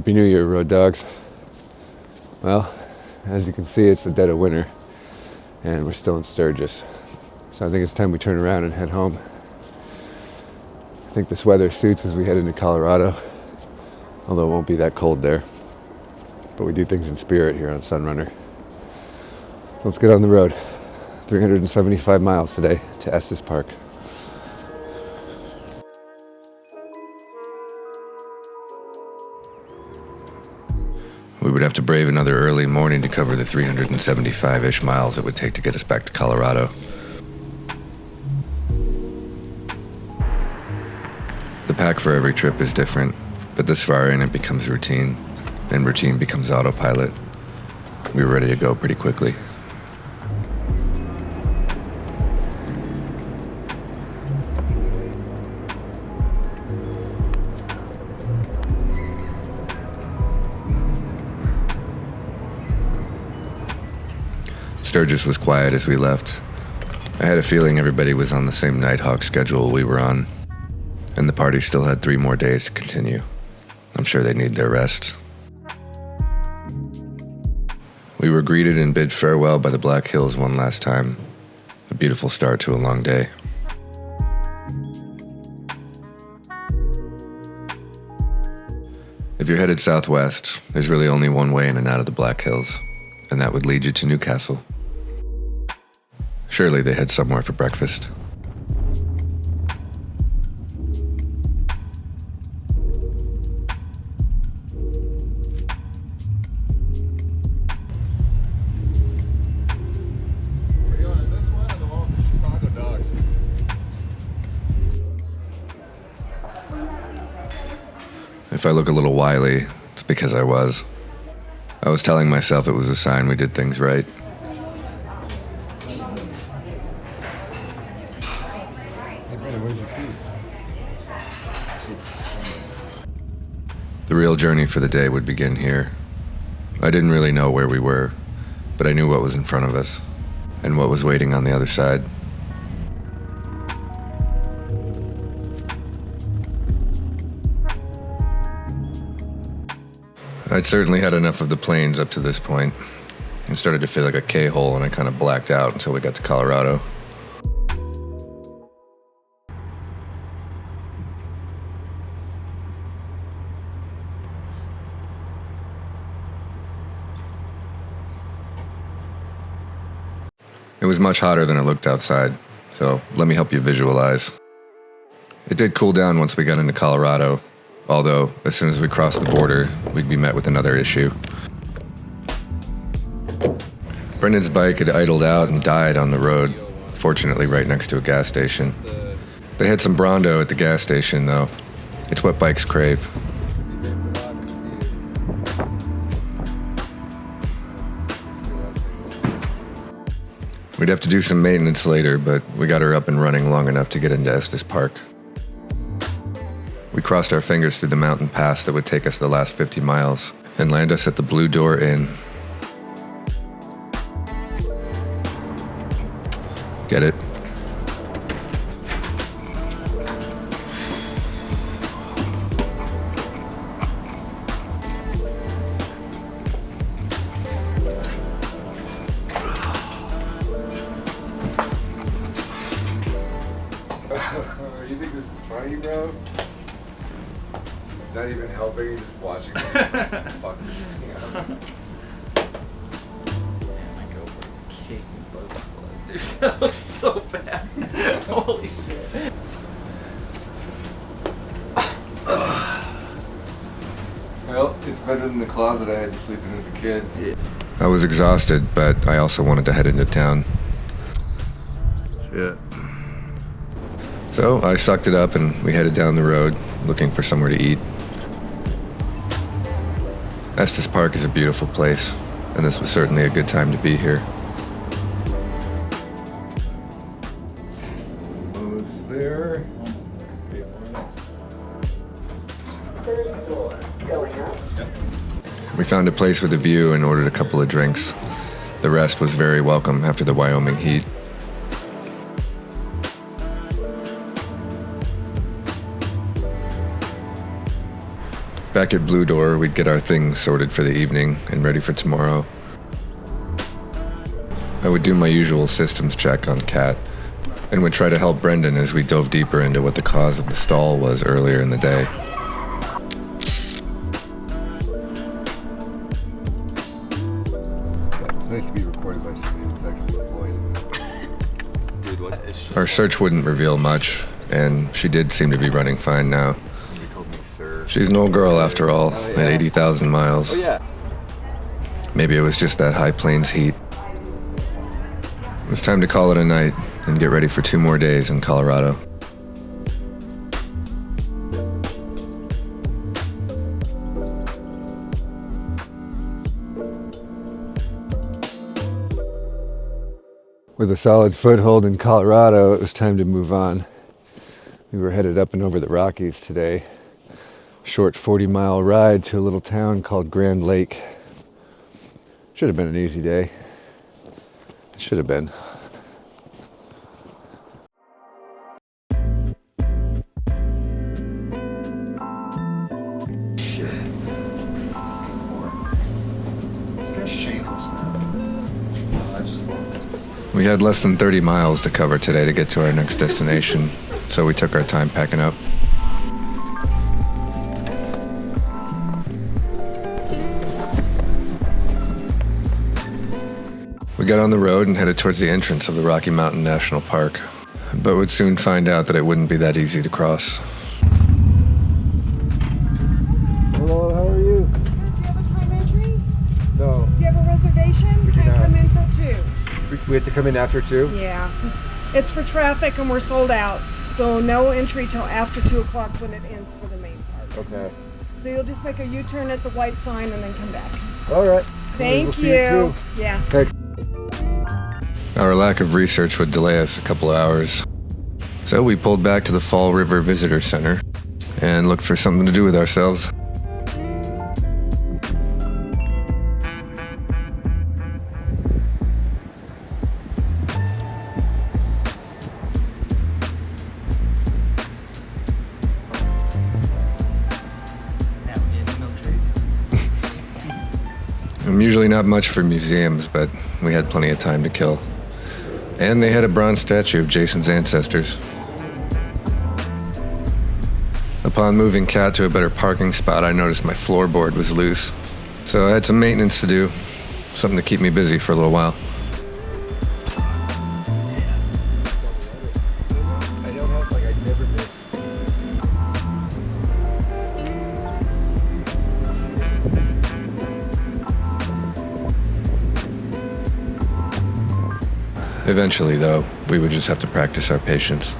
Happy New Year, road dogs. Well, as you can see, it's the dead of winter, and we're still in Sturgis. So I think it's time we turn around and head home. I think this weather suits as we head into Colorado, although it won't be that cold there. But we do things in spirit here on Sunrunner. So let's get on the road. 375 miles today to Estes Park. We would have to brave another early morning to cover the 375-ish miles it would take to get us back to Colorado. The pack for every trip is different, but this far in it becomes routine, and routine becomes autopilot. We were ready to go pretty quickly. Sturgis was quiet as we left. I had a feeling everybody was on the same Nighthawk schedule we were on, and the party still had 3 more days to continue. I'm sure they need their rest. We were greeted and bid farewell by the Black Hills one last time. A beautiful start to a long day. If you're headed southwest, there's really only one way in and out of the Black Hills, and that would lead you to Newcastle. Surely they head somewhere for breakfast. Are you on this one or the one with Chicago dogs? If I look a little wily, it's because I was. I was telling myself it was a sign we did things right. The real journey for the day would begin here. I didn't really know where we were, but I knew what was in front of us and what was waiting on the other side. I'd certainly had enough of the plains up to this point and started to feel like a K-hole, and I kind of blacked out until we got to Colorado. It was much hotter than it looked outside, so let me help you visualize. It did cool down once we got into Colorado, although as soon as we crossed the border, we'd be met with another issue. Brendan's bike had idled out and died on the road, fortunately right next to a gas station. They had some Brondo at the gas station, though. It's what bikes crave. We'd have to do some maintenance later, but we got her up and running long enough to get into Estes Park. We crossed our fingers through the mountain pass that would take us the last 50 miles and land us at the Blue Door Inn. Get it? You think this is funny, bro? Not even helping, you're just watching me fuck this thing up. Man, my GoPro's caked in bug's blood. Dude, that looks so bad. Holy shit. Well, it's better than the closet I had to sleep in as a kid. Yeah. I was exhausted, but I also wanted to head into town. Shit. So I sucked it up and we headed down the road, looking for somewhere to eat. Estes Park is a beautiful place, and this was certainly a good time to be here. Almost there. We found a place with a view and ordered a couple of drinks. The rest was very welcome after the Wyoming heat. Back at Blue Door, we'd get our things sorted for the evening and ready for tomorrow. I would do my usual systems check on Kat and would try to help Brendan as we dove deeper into what the cause of the stall was earlier in the day. It's nice to be recorded by somebody who's actually employed, isn't it? Dude, what? It's just Our search wouldn't reveal much, and she did seem to be running fine now. somebody called me sir. She's an old girl after all, Oh, at yeah. 80,000 miles. Oh yeah. Maybe it was just that high plains heat. It was time to call it a night and get ready for 2 more days in Colorado. With a solid foothold in Colorado, it was time to move on. We were headed up and over the Rockies today. Short 40-mile ride to a little town called Grand Lake. Should have been an easy day. It should have been. Shit. This guy's shameless, man. I just love it. We had less than 30 miles to cover today to get to our next destination, so we took our time packing up. We got on the road and headed towards the entrance of the Rocky Mountain National Park, but would soon find out that it wouldn't be that easy to cross. Hello, how are you? Do you have a time entry? No, Do you have a reservation? We do Can't not. come in till 2. we had to come in after 2? Yeah. It's for traffic and we're sold out. So no entry till after 2 o'clock when it ends for the main part. Okay. So you'll just make a U-turn at the white sign and then come back. All right. Thank We'll see you at 2. Yeah. Thanks. Our lack of research would delay us a couple of hours. So we pulled back to the Fall River Visitor Center and looked for something to do with ourselves. Now we get a milkshake. I'm usually not much for museums, but we had plenty of time to kill. And they had a bronze statue of Jason's ancestors. Upon moving Kat to a better parking spot, I noticed my floorboard was loose. So I had some maintenance to do, something to keep me busy for a little while. I don't have, like, I never miss. Eventually, though, we would just have to practice our patience.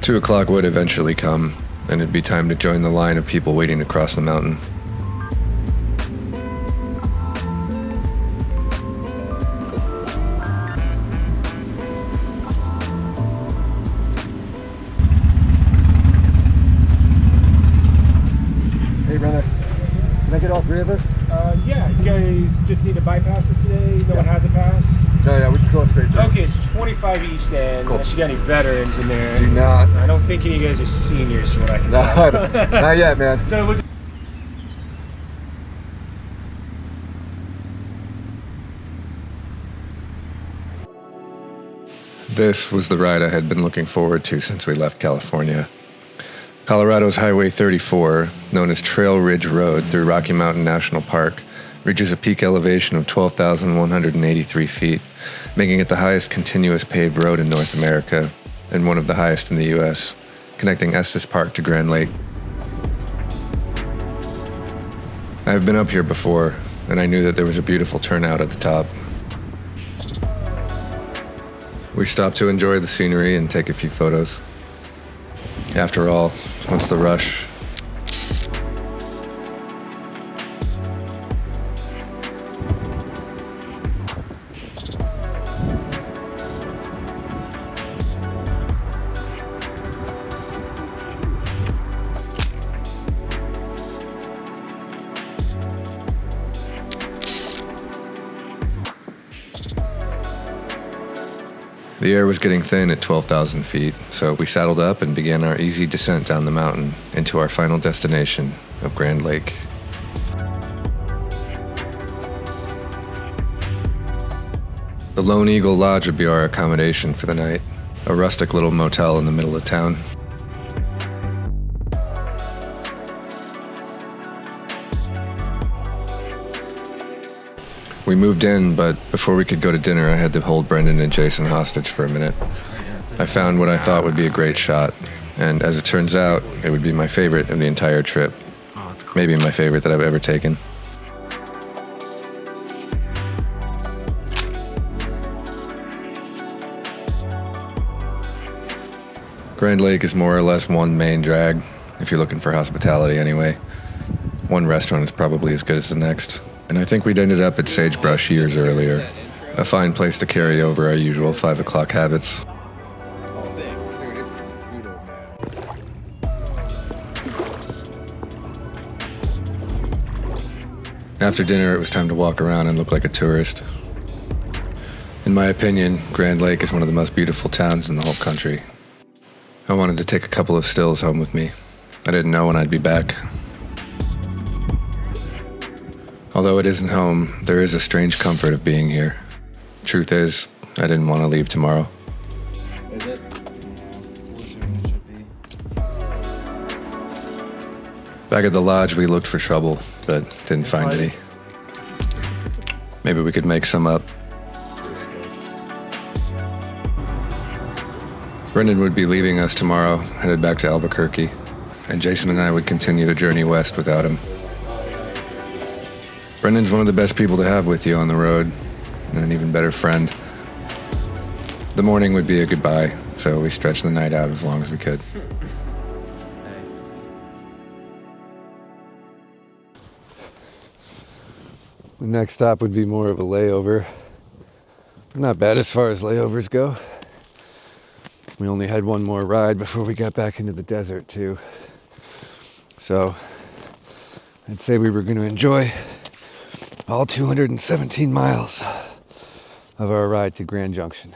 Two o'clock would eventually come, and it'd be time to join the line of people waiting to cross the mountain. Hey, brother. Can I get all 3 of us? Yeah, you guys just need to bypass us today? No one has a pass? No, we're just going straight through. Okay, it's 25 each then, Cool. unless you got any veterans in there. Do not. I don't think any of you guys are seniors from what I can No, tell. not yet, man. So we'll This was the ride I had been looking forward to since we left California. Colorado's Highway 34, known as Trail Ridge Road through Rocky Mountain National Park, reaches a peak elevation of 12,183 feet, making it the highest continuous paved road in North America and one of the highest in the U.S., connecting Estes Park to Grand Lake. I have been up here before, and I knew that there was a beautiful turnout at the top. We stopped to enjoy the scenery and take a few photos. After all, what's the rush? The air was getting thin at 12,000 feet, so we saddled up and began our easy descent down the mountain into our final destination of Grand Lake. The Lone Eagle Lodge would be our accommodation for the night, a rustic little motel in the middle of town. We moved in, but before we could go to dinner, I had to hold Brendan and Jason hostage for a minute. I found what I thought would be a great shot, and as it turns out, it would be my favorite of the entire trip. Maybe my favorite that I've ever taken. Grand Lake is more or less one main drag, if you're looking for hospitality anyway. One restaurant is probably as good as the next. And I think we'd ended up at Sagebrush years earlier. A fine place to carry over our usual 5 o'clock habits. After dinner, it was time to walk around and look like a tourist. In my opinion, Grand Lake is one of the most beautiful towns in the whole country. I wanted to take a couple of stills home with me. I didn't know when I'd be back. Although it isn't home, there is a strange comfort of being here. Truth is, I didn't want to leave tomorrow. Is it? Back at the lodge, we looked for trouble, but didn't find any. Maybe we could make some up. Brendan would be leaving us tomorrow, headed back to Albuquerque, and Jason and I would continue the journey west without him. Brendan's one of the best people to have with you on the road, and an even better friend. The morning would be a goodbye, so we stretched the night out as long as we could. The next stop would be more of a layover. But not bad as far as layovers go. We only had one more ride before we got back into the desert, too. So, I'd say we were going to enjoy all 217 miles of our ride to Grand Junction.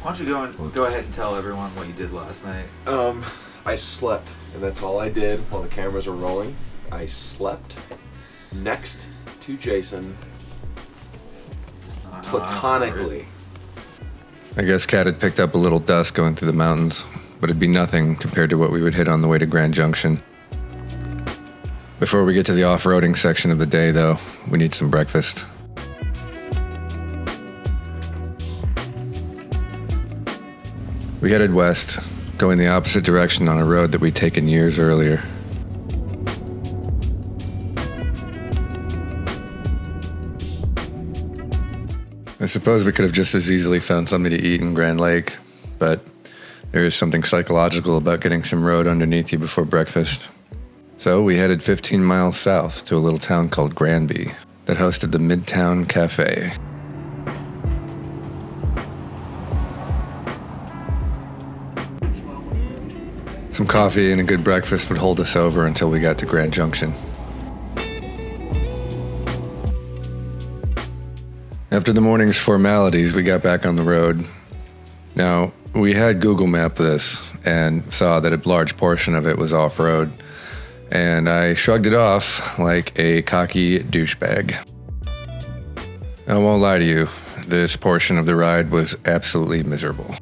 Why don't you go ahead and tell everyone what you did last night? I slept, and that's all I did while the cameras were rolling. I slept next to Jason, platonically. I guess Kat had picked up a little dust going through the mountains, but it'd be nothing compared to what we would hit on the way to Grand Junction. Before we get to the off-roading section of the day, though, we need some breakfast. We headed west, going the opposite direction on a road that we'd taken years earlier. I suppose we could have just as easily found something to eat in Grand Lake, but there is something psychological about getting some road underneath you before breakfast. So we headed 15 miles south to a little town called Granby that hosted the Midtown Cafe. Some coffee and a good breakfast would hold us over until we got to Grand Junction. After the morning's formalities, we got back on the road. Now, we had Google mapped this and saw that a large portion of it was off-road, and I shrugged it off like a cocky douchebag. I won't lie to you, this portion of the ride was absolutely miserable.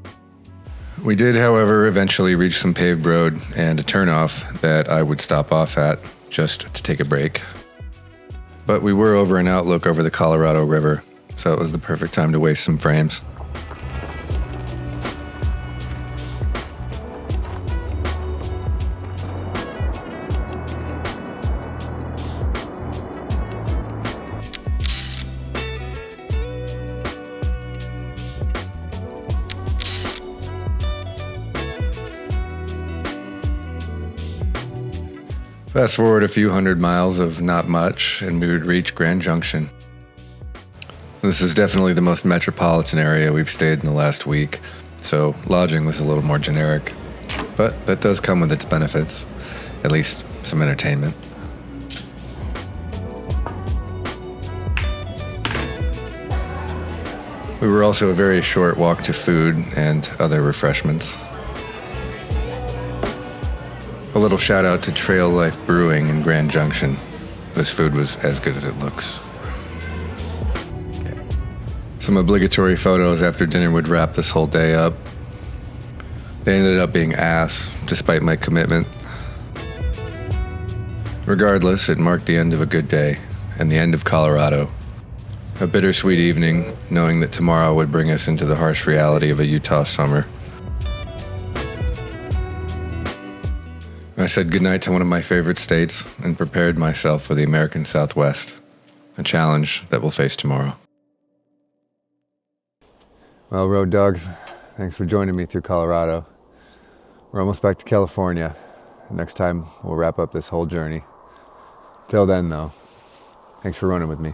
We did, however, eventually reach some paved road and a turnoff that I would stop off at just to take a break. But we were over an outlook over the Colorado River, so it was the perfect time to waste some frames. Fast forward a few hundred miles of not much, and we would reach Grand Junction. The This is definitely the most metropolitan area we've stayed in the last week, so lodging was a little more generic. But that does come with its benefits, at least some entertainment. We were also a very short walk to food and other refreshments. A little shout out to Trail Life Brewing in Grand Junction. This food was as good as it looks. Some obligatory photos after dinner would wrap this whole day up. They ended up being ass, despite my commitment. Regardless, it marked the end of a good day and the end of Colorado. A bittersweet evening, knowing that tomorrow would bring us into the harsh reality of a Utah summer. I said goodnight to one of my favorite states and prepared myself for the American Southwest, a challenge that we'll face tomorrow. Well, road dogs, thanks for joining me through Colorado. We're almost back to California. Next time, we'll wrap up this whole journey. Till then, though, thanks for running with me.